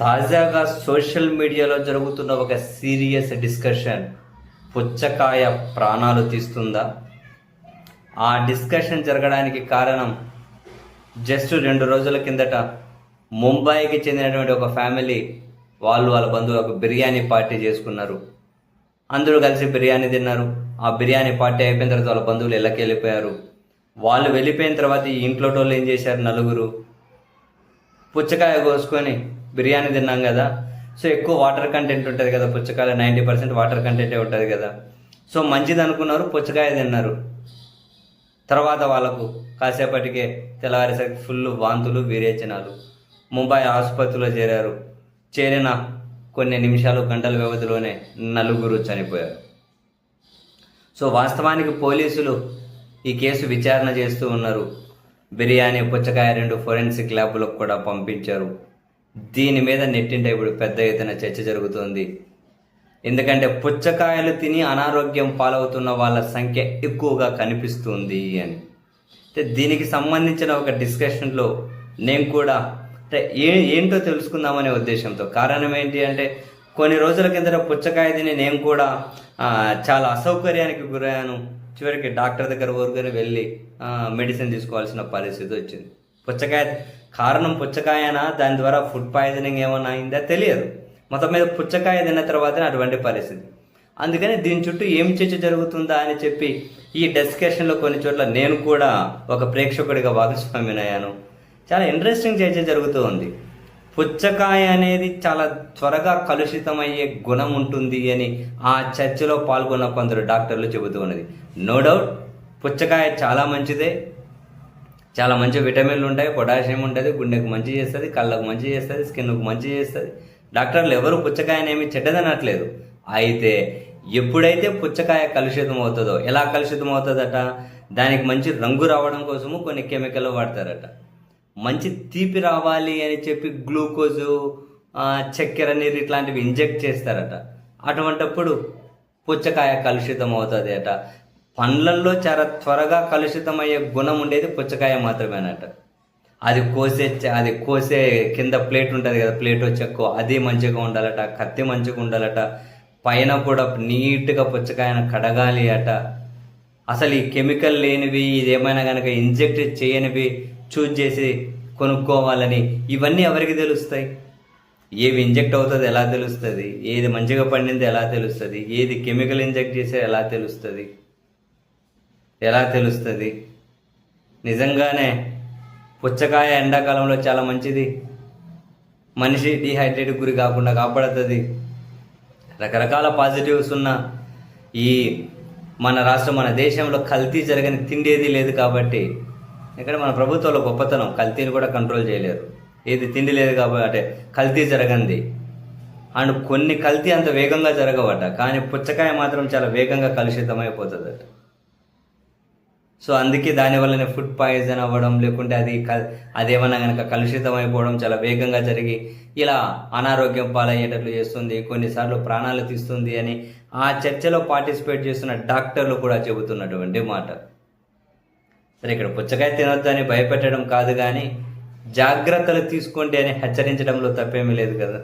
తాజాగా సోషల్ మీడియాలో జరుగుతున్న ఒక సీరియస్ డిస్కషన్ పుచ్చకాయ ప్రాణాలు తీస్తుందా? ఆ డిస్కషన్ జరగడానికి కారణం జస్ట్ 2 రోజుల కిందట ముంబైకి చెందినటువంటి ఒక ఫ్యామిలీ వాళ్ళ బంధువులకు బిర్యానీ పార్టీ చేసుకున్నారు. అందరూ కలిసి బిర్యానీ తిన్నారు. ఆ బిర్యానీ పార్టీ అయిపోయిన తర్వాత వాళ్ళ బంధువులు ఇళ్ళకి వెళ్ళిపోయారు. వాళ్ళు వెళ్ళిపోయిన తర్వాత ఈ ఇంట్లో వాళ్ళు ఏం చేశారు, నలుగురు పుచ్చకాయ కోసుకొని బిర్యానీ తిన్నాం కదా, సో ఎక్కువ వాటర్ కంటెంట్ ఉంటుంది కదా, పుచ్చకాయలో 90% వాటర్ కంటెంటే ఉంటుంది కదా, సో మంచిది అనుకున్నారు, పుచ్చకాయ తిన్నారు. తర్వాత వాళ్ళకు కాసేపటికే తెల్లవారేసరికి ఫుల్ వాంతులు, విరేచనాలు. ముంబై ఆసుపత్రిలో చేరారు. చేరిన కొన్ని నిమిషాలు, గంటల వ్యవధిలోనే నలుగురు చనిపోయారు. సో వాస్తవానికి పోలీసులు ఈ కేసు విచారణ చేస్తూ ఉన్నారు. బిర్యానీ, పుచ్చకాయ 2 ఫోరెన్సిక్ ల్యాబ్లకు కూడా పంపించారు. దీని మీద నెట్టింట ఇప్పుడు పెద్ద ఎత్తున చర్చ జరుగుతుంది. ఎందుకంటే పుచ్చకాయలు తిని అనారోగ్యం పాలవుతున్న వాళ్ళ సంఖ్య ఎక్కువగా కనిపిస్తుంది అని. అంటే దీనికి సంబంధించిన ఒక డిస్కషన్లో నేను కూడా అంటే ఏంటో తెలుసుకుందామనే ఉద్దేశంతో. కారణం ఏంటి అంటే కొన్ని రోజుల కిందట పుచ్చకాయ తిని నేను కూడా చాలా అసౌకర్యానికి గురయ్యాను. చివరికి డాక్టర్ దగ్గర ఊరుకొని వెళ్ళి మెడిసిన్ తీసుకోవాల్సిన పరిస్థితి వచ్చింది. కారణం పుచ్చకాయనా, దాని ద్వారా ఫుడ్ పాయిజనింగ్ ఏమైనా అయిందా తెలియదు. మొత్తం మీద పుచ్చకాయ తిన్న తర్వాతనే అటువంటి పరిస్థితి. అందుకని దీని చుట్టూ ఏం చర్చ జరుగుతుందా అని చెప్పి ఈ డిస్కషన్లో కొన్ని చోట్ల నేను కూడా ఒక ప్రేక్షకుడిగా భాగస్వామ్యనయ్యాను. చాలా ఇంట్రెస్టింగ్ చర్చ జరుగుతూ ఉంది. పుచ్చకాయ అనేది చాలా త్వరగా కలుషితమయ్యే గుణం ఉంటుంది అని ఆ చర్చలో పాల్గొన్న కొందరు డాక్టర్లు చెబుతూ ఉన్నది. నో డౌట్ పుచ్చకాయ చాలా మంచిదే, చాలా మంచి విటమిన్లు ఉంటాయి, పొటాషియం ఉంటుంది, గుండెకు మంచి చేస్తుంది, కళ్ళకు మంచి చేస్తుంది, స్కిన్కు మంచి చేస్తుంది. డాక్టర్లు ఎవరు పుచ్చకాయనేమి చెడ్డదనట్లేదు. అయితే ఎప్పుడైతే పుచ్చకాయ కలుషితం అవుతుందో, ఎలా కలుషితం అవుతుందట, దానికి మంచి రంగు రావడం కోసము కొన్ని కెమికల్ వాడతారట. మంచి తీపి రావాలి అని చెప్పి గ్లూకోజు, చక్కెర, నీరు ఇట్లాంటివి ఇంజెక్ట్ చేస్తారట. అటువంటప్పుడు పుచ్చకాయ కలుషితం అవుతుంది అట. పండ్లల్లో చాలా త్వరగా కలుషితమయ్యే గుణం ఉండేది పుచ్చకాయ మాత్రమేనట. అది కోసే కింద ప్లేట్ ఉంటుంది కదా, ప్లేట్ చెక్కు అది మంచిగా ఉండాలట, కత్తి మంచిగా ఉండాలట, పైన కూడా నీట్గా పుచ్చకాయను కడగాలి అట. అసలు ఈ కెమికల్ లేనివి, ఇదేమైనా కనుక ఇంజెక్ట్ చేయనివి చూజ్ చేసి కొనుక్కోవాలని, ఇవన్నీ ఎవరికి తెలుస్తాయి? ఏవి ఇంజెక్ట్ అవుతుంది ఎలా తెలుస్తుంది? ఏది మంచిగా పండింది ఎలా తెలుస్తుంది? ఏది కెమికల్ ఇంజెక్ట్ చేసే ఎలా తెలుస్తుంది? నిజంగానే పుచ్చకాయ ఎండాకాలంలో చాలా మంచిది. మనిషి డిహైడ్రేట్ గురి కాకుండా కాపాడుతుంది. రకరకాల పాజిటివ్స్ ఉన్న ఈ మన రాష్ట్రం, మన దేశంలో కల్తీ జరగని తిండేది లేదు. కాబట్టి ఇక్కడ మన ప్రభుత్వంలో గొప్పతనం, కల్తీని కూడా కంట్రోల్ చేయలేరు. ఏది తిండి లేదు కాబట్టి అంటే కల్తీ జరగంది. అండ్ కొన్ని కల్తీ అంత వేగంగా జరగవట, కానీ పుచ్చకాయ మాత్రం చాలా వేగంగా కలుషితమైపోతుందట. సో అందుకే దానివల్లనే ఫుడ్ పాయిజన్ అవ్వడం, లేకుంటే అదేమన్నా కనుక కలుషితం అయిపోవడం చాలా వేగంగా జరిగి ఇలా అనారోగ్యం పాలయ్యేటట్లు చేస్తుంది, కొన్నిసార్లు ప్రాణాలు తీస్తుంది అని ఆ చర్చలో పార్టిసిపేట్ చేస్తున్న డాక్టర్లు కూడా చెబుతున్నటువంటి మాట. సరే, ఇక్కడ పుచ్చకాయ తినొద్దని భయపెట్టడం కాదు, కానీ జాగ్రత్తలు తీసుకోండి అని హెచ్చరించడంలో తప్పేమీ లేదు కదా.